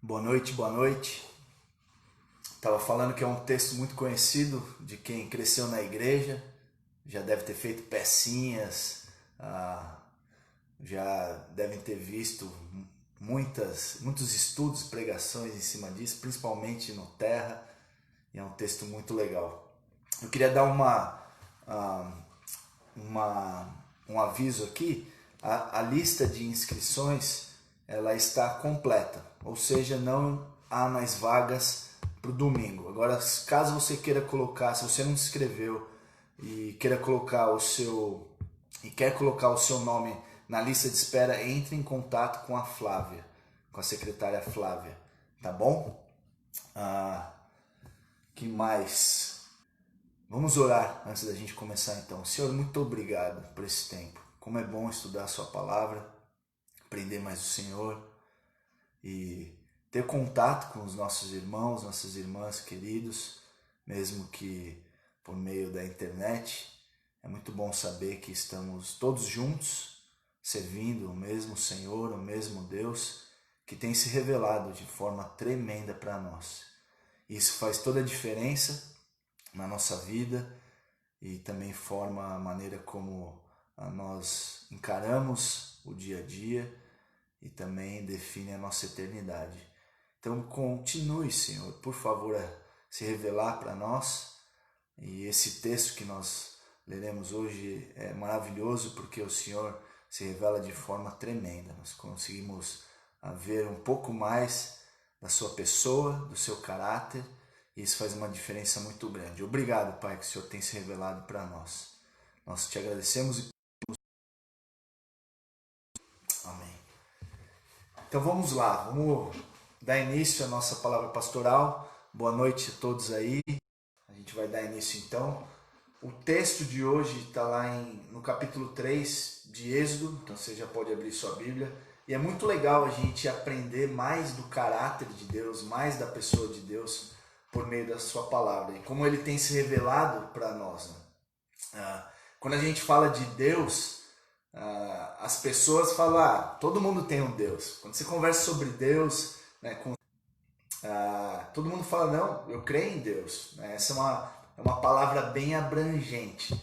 Boa noite, boa noite. Estava falando que é um texto muito conhecido de quem cresceu na igreja, já deve ter feito pecinhas, ah, já devem ter visto muitos estudos, pregações em cima disso, principalmente no Terra, e é um texto muito legal. Eu queria dar ah, um aviso aqui. A lista de inscrições ela está completa, ou seja, não há mais vagas para o domingo. Agora, caso você queira colocar, se você não se inscreveu e queira colocar quer colocar o seu nome na lista de espera, entre em contato com a Flávia, com a secretária Flávia, tá bom? Que mais? Vamos orar antes da gente começar então. Senhor, muito obrigado por esse tempo. Como é bom estudar a sua palavra, aprender mais o Senhor e ter contato com os nossos irmãos, nossas irmãs queridos, mesmo que por meio da internet. É muito bom saber que estamos todos juntos, servindo o mesmo Senhor, o mesmo Deus, que tem se revelado de forma tremenda para nós. Isso faz toda a diferença na nossa vida e também forma a maneira como nós encaramos o dia a dia e também define a nossa eternidade. Então continue, Senhor, por favor, a se revelar para nós. E esse texto que nós leremos hoje é maravilhoso porque o Senhor se revela de forma tremenda. Nós conseguimos ver um pouco mais da sua pessoa, do seu caráter, e isso faz uma diferença muito grande. Obrigado, Pai, que o Senhor tem se revelado para nós. Nós te agradecemos e amém. Então vamos lá, vamos dar início à nossa palavra pastoral. Boa noite a todos aí. A gente vai dar início então. O texto de hoje está lá no capítulo 3 de Êxodo, então você já pode abrir sua Bíblia. E é muito legal a gente aprender mais do caráter de Deus, mais da pessoa de Deus, por meio da sua palavra. E como ele tem se revelado para nós. Né? Quando a gente fala de Deus, as pessoas falam, todo mundo tem um Deus. Quando você conversa sobre Deus, né, todo mundo fala, não, eu creio em Deus. Essa é uma palavra bem abrangente.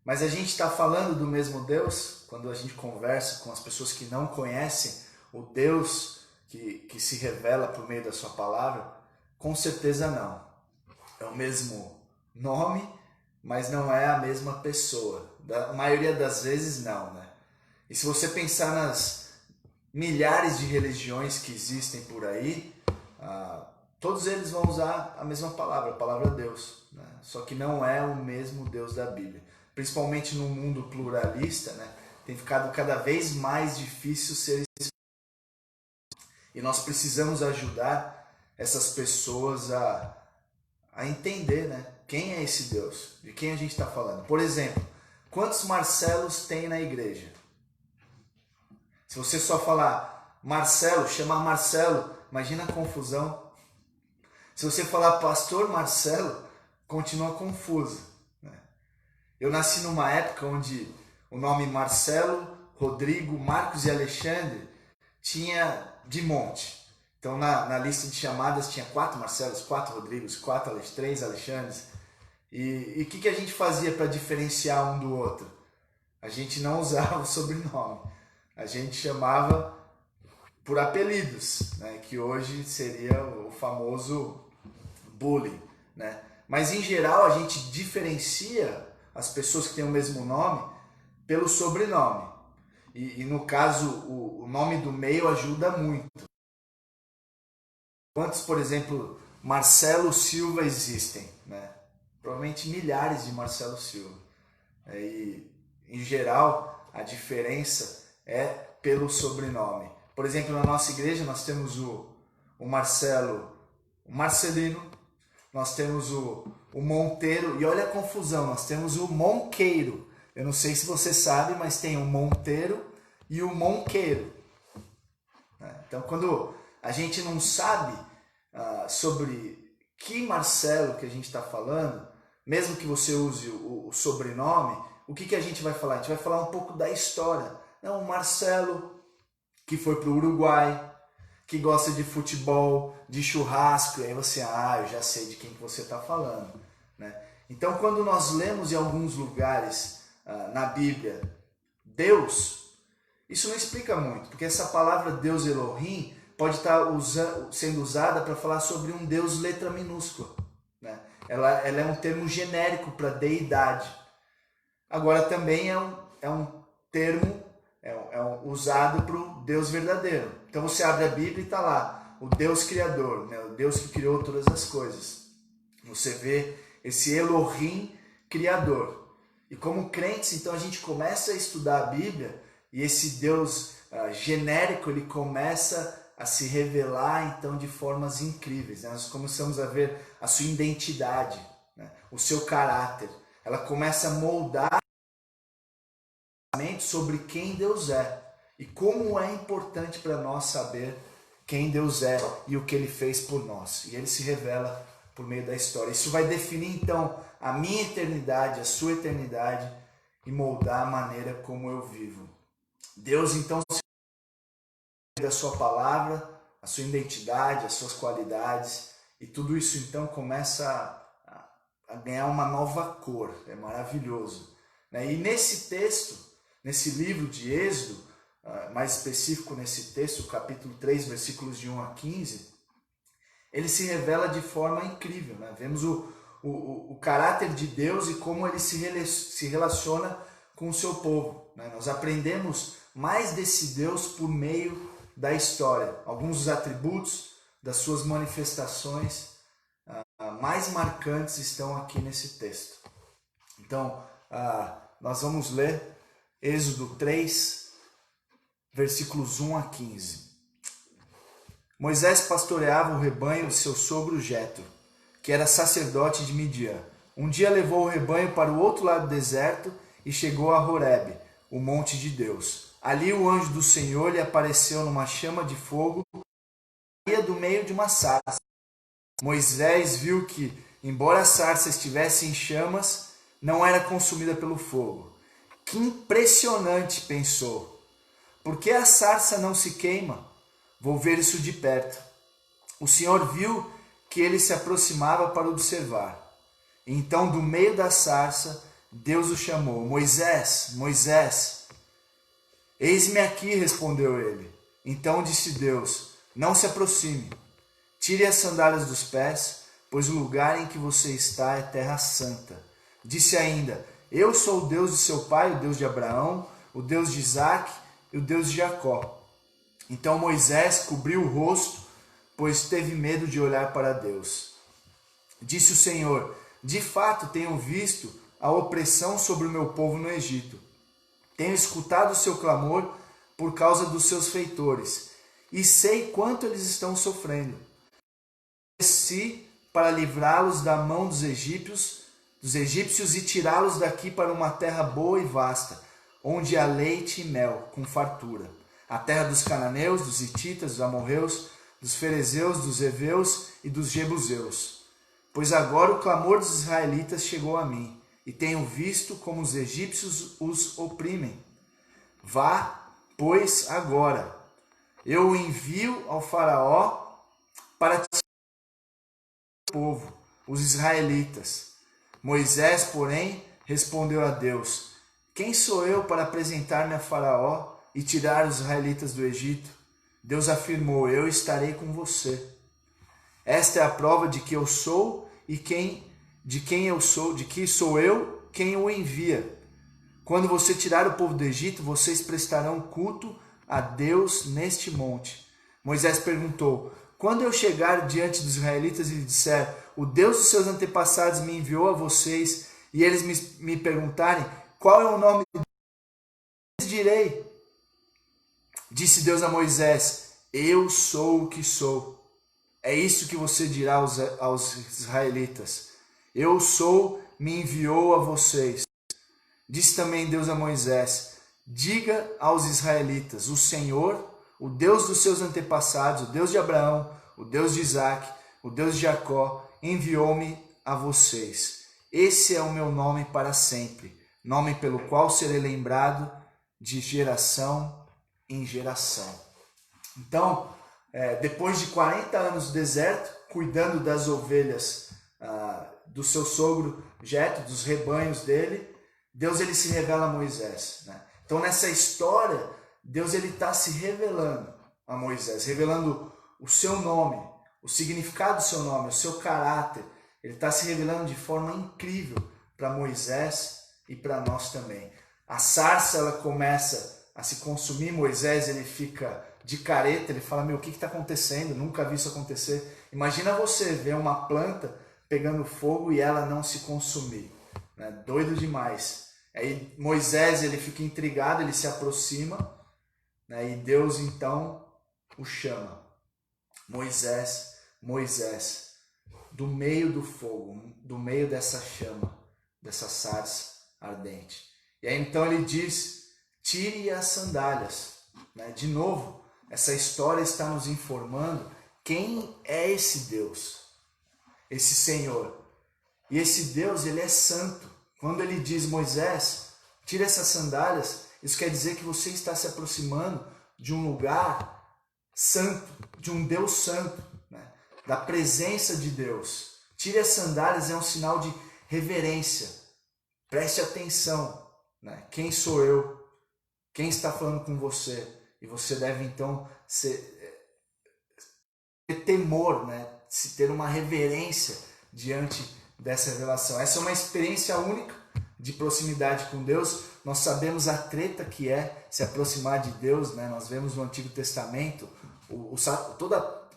Mas a gente está falando do mesmo Deus quando a gente conversa com as pessoas que não conhecem o Deus que se revela por meio da sua palavra? Com certeza não. É o mesmo nome, mas não é a mesma pessoa. A maioria das vezes não, né? E se você pensar nas milhares de religiões que existem por aí, todos eles vão usar a mesma palavra, a palavra Deus, né? Só que não é o mesmo Deus da Bíblia. Principalmente no mundo pluralista, né? Tem ficado cada vez mais difícil ser. E nós precisamos ajudar essas pessoas a entender, né? Quem é esse Deus? De quem a gente está falando? Por exemplo, quantos Marcelos tem na igreja? Se você só falar Marcelo, chamar Marcelo, imagina a confusão. Se você falar Pastor Marcelo, continua confuso. Né? Eu nasci numa época onde o nome Marcelo, Rodrigo, Marcos e Alexandre tinha de monte. Então na lista de chamadas tinha 4 Marcelos, 4 Rodrigos, 3 Alexandres. E o que a gente fazia para diferenciar um do outro? A gente não usava o sobrenome. A gente chamava por apelidos, né? Que hoje seria o famoso bullying. Né? Mas em geral a gente diferencia as pessoas que têm o mesmo nome pelo sobrenome. E no caso, o nome do meio ajuda muito. Quantos, por exemplo, Marcelo Silva existem? Né? Provavelmente milhares de Marcelo Silva. E, em geral, a diferença é pelo sobrenome. Por exemplo, na nossa igreja nós temos o Marcelo, o Marcelino, nós temos o Monteiro, e olha a confusão, nós temos o Monqueiro. Eu não sei se você sabe, mas tem o Monteiro e o Monqueiro. Então, quando a gente não sabe sobre que Marcelo que a gente está falando, mesmo que você use o sobrenome, o que a gente vai falar? A gente vai falar um pouco da história. Não, o Marcelo que foi para o Uruguai, que gosta de futebol, de churrasco, e aí você, eu já sei de quem que você está falando, né? Então, quando nós lemos em alguns lugares na Bíblia, Deus, isso não explica muito, porque essa palavra Deus Elohim pode estar sendo usada para falar sobre um Deus letra minúscula, né? Ela é um termo genérico para deidade. Agora também é um termo usado para o Deus verdadeiro. Então você abre a Bíblia e está lá, o Deus Criador, né? O Deus que criou todas as coisas. Você vê esse Elohim Criador. E como crentes, então a gente começa a estudar a Bíblia e esse Deus genérico, ele começa a se revelar então de formas incríveis, né? Nós começamos a ver a sua identidade, né? O seu caráter. Ela começa a moldar sobre quem Deus é e como é importante para nós saber quem Deus é e o que Ele fez por nós. E Ele se revela por meio da história. Isso vai definir então a minha eternidade, a sua eternidade e moldar a maneira como eu vivo. Deus então se da sua palavra, a sua identidade, as suas qualidades, e tudo isso então começa a ganhar uma nova cor. É maravilhoso, né? E nesse texto, nesse livro de Êxodo, mais específico nesse texto, capítulo 3, versículos de 1 a 15, ele se revela de forma incrível, né? Vemos o caráter de Deus e como ele se relaciona com o seu povo, né? Nós aprendemos mais desse Deus por meio da história. Alguns dos atributos das suas manifestações mais marcantes estão aqui nesse texto. Então, nós vamos ler Êxodo 3, versículos 1 a 15. Moisés pastoreava o rebanho de seu sogro Jetro, que era sacerdote de Midian. Um dia levou o rebanho para o outro lado do deserto e chegou a Horebe, o monte de Deus. Ali o anjo do Senhor lhe apareceu numa chama de fogo que saía do meio de uma sarça. Moisés viu que, embora a sarça estivesse em chamas, não era consumida pelo fogo. Que impressionante, pensou. Por que a sarça não se queima? Vou ver isso de perto. O Senhor viu que ele se aproximava para observar. Então, do meio da sarça, Deus o chamou. Moisés, Moisés. Eis-me aqui, respondeu ele. Então disse Deus, não se aproxime. Tire as sandálias dos pés, pois o lugar em que você está é terra santa. Disse ainda, eu sou o Deus de seu pai, o Deus de Abraão, o Deus de Isaque e o Deus de Jacó. Então Moisés cobriu o rosto, pois teve medo de olhar para Deus. Disse o Senhor, de fato tenho visto a opressão sobre o meu povo no Egito. Tenho escutado o seu clamor por causa dos seus feitores, e sei quanto eles estão sofrendo. Desci para livrá-los da mão dos egípcios e tirá-los daqui para uma terra boa e vasta, onde há leite e mel, com fartura. A terra dos cananeus, dos hititas, dos amorreus, dos ferezeus, dos heveus e dos jebuseus. Pois agora o clamor dos israelitas chegou a mim, e tenho visto como os egípcios os oprimem. Vá, pois, agora. Eu o envio ao faraó para tirar o povo, os israelitas. Moisés, porém, respondeu a Deus, quem sou eu para apresentar-me a faraó e tirar os israelitas do Egito? Deus afirmou, eu estarei com você. Esta é a prova de que eu sou e de que sou eu quem o envia. Quando você tirar o povo do Egito, vocês prestarão culto a Deus neste monte. Moisés perguntou, quando eu chegar diante dos israelitas e lhe disser, o Deus dos seus antepassados me enviou a vocês, e eles me perguntarem, qual é o nome de Deus? Direi. Disse Deus a Moisés, eu sou o que sou. É isso que você dirá aos israelitas. Eu sou, me enviou a vocês. Disse também Deus a Moisés, diga aos israelitas, o Senhor, o Deus dos seus antepassados, o Deus de Abraão, o Deus de Isaque, o Deus de Jacó, enviou-me a vocês. Esse é o meu nome para sempre, nome pelo qual serei lembrado de geração em geração. Então, depois de 40 anos no deserto, cuidando das ovelhas do seu sogro Jetro, dos rebanhos dele, Deus ele se revela a Moisés, né? Então nessa história, Deus ele está se revelando a Moisés, revelando o seu nome, o significado do seu nome, o seu caráter. Ele está se revelando de forma incrível para Moisés e para nós também. A sarça ela começa a se consumir, Moisés ele fica de careta, ele fala, meu, o que está acontecendo? Nunca vi isso acontecer. Imagina você ver uma planta pegando fogo e ela não se consumir, né? Doido demais. Aí Moisés ele fica intrigado, ele se aproxima, né? E Deus então o chama. Moisés, Moisés, do meio do fogo, do meio dessa chama, dessa sarça ardente. E aí então ele diz, tire as sandálias, né? De novo, essa história está nos informando quem é esse Deus, esse Senhor. E esse Deus, ele é santo. Quando ele diz, Moisés, tira essas sandálias, isso quer dizer que você está se aproximando de um lugar santo, de um Deus santo, né? Da presença de Deus. Tire as sandálias é um sinal de reverência. Preste atenção, né? Quem sou eu? Quem está falando com você? E você deve então ter temor, né? Se ter uma reverência diante dessa revelação. Essa é uma experiência única de proximidade com Deus. Nós sabemos a treta que é se aproximar de Deus, né? Nós vemos no Antigo Testamento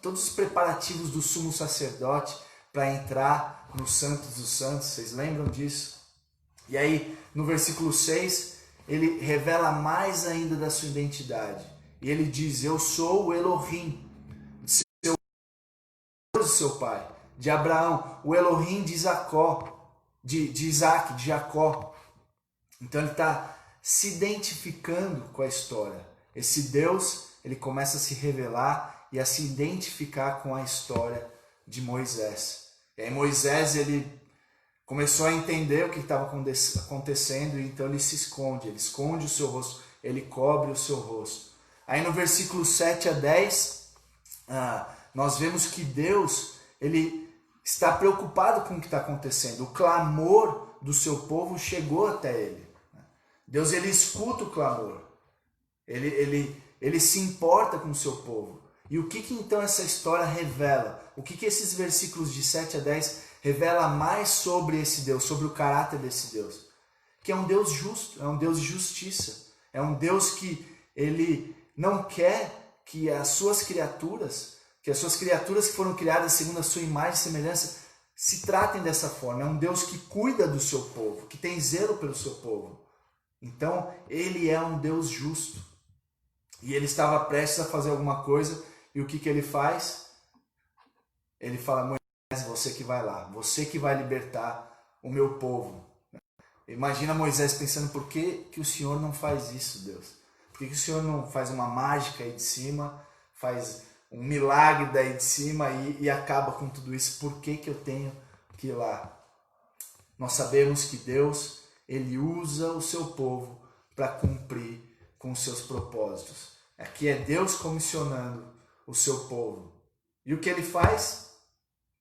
todos os preparativos do sumo sacerdote para entrar no Santos dos Santos. Vocês lembram disso? E aí, no versículo 6, ele revela mais ainda da sua identidade. E ele diz, eu sou o Elohim, Deus de seu pai, de Abraão, o Elohim de Jacó, de Isaac, de Jacó. Então ele está se identificando com a história. Esse Deus, ele começa a se revelar e a se identificar com a história de Moisés. E aí Moisés, ele começou a entender o que estava acontecendo, e então ele se esconde, ele esconde o seu rosto, ele cobre o seu rosto. Aí no versículo 7 a 10, nós vemos que Deus, ele está preocupado com o que está acontecendo. O clamor do seu povo chegou até ele. Deus, ele escuta o clamor. Ele se importa com o seu povo. E o que então essa história revela? O que esses versículos de 7 a 10 revela mais sobre esse Deus, sobre o caráter desse Deus? Que é um Deus justo, é um Deus de justiça. É um Deus que ele não quer que as suas criaturas que foram criadas segundo a sua imagem e semelhança, se tratem dessa forma. É um Deus que cuida do seu povo, que tem zelo pelo seu povo. Então, ele é um Deus justo. E ele estava prestes a fazer alguma coisa, e o que ele faz? Ele fala, Moisés, você que vai lá, você que vai libertar o meu povo. Imagina Moisés pensando, por que o Senhor não faz isso, Deus? Por que o Senhor não faz uma mágica aí de cima, faz um milagre daí de cima e acaba com tudo isso? Por que eu tenho que ir lá? Nós sabemos que Deus, ele usa o seu povo para cumprir com os seus propósitos. Aqui é Deus comissionando o seu povo. E o que ele faz?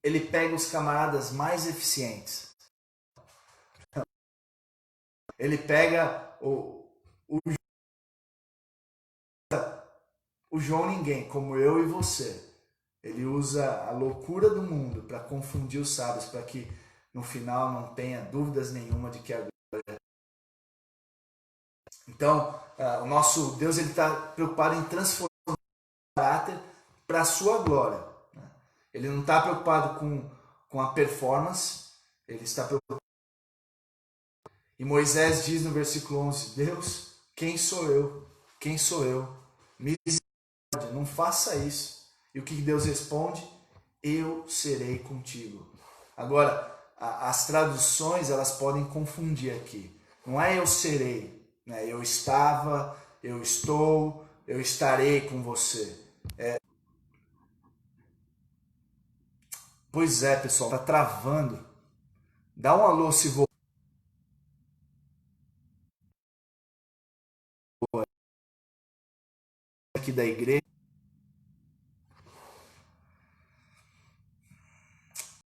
Ele pega os camaradas mais eficientes. Ele pega o João Ninguém, como eu e você. Ele usa a loucura do mundo para confundir os sábios, para que no final não tenha dúvidas nenhuma de que a glória. Então, o nosso Deus está preocupado em transformar o caráter para a sua glória. Ele não está preocupado com a performance, ele está preocupado. E Moisés diz no versículo 11, Deus, quem sou eu? Quem sou eu? Misericórdia, não faça isso. E o que Deus responde? Eu serei contigo. Agora, as traduções, elas podem confundir aqui. Não é eu serei, né? Eu estava, eu estou, eu estarei com você. Pois é, pessoal, tá travando. Dá um alô se for aqui da igreja.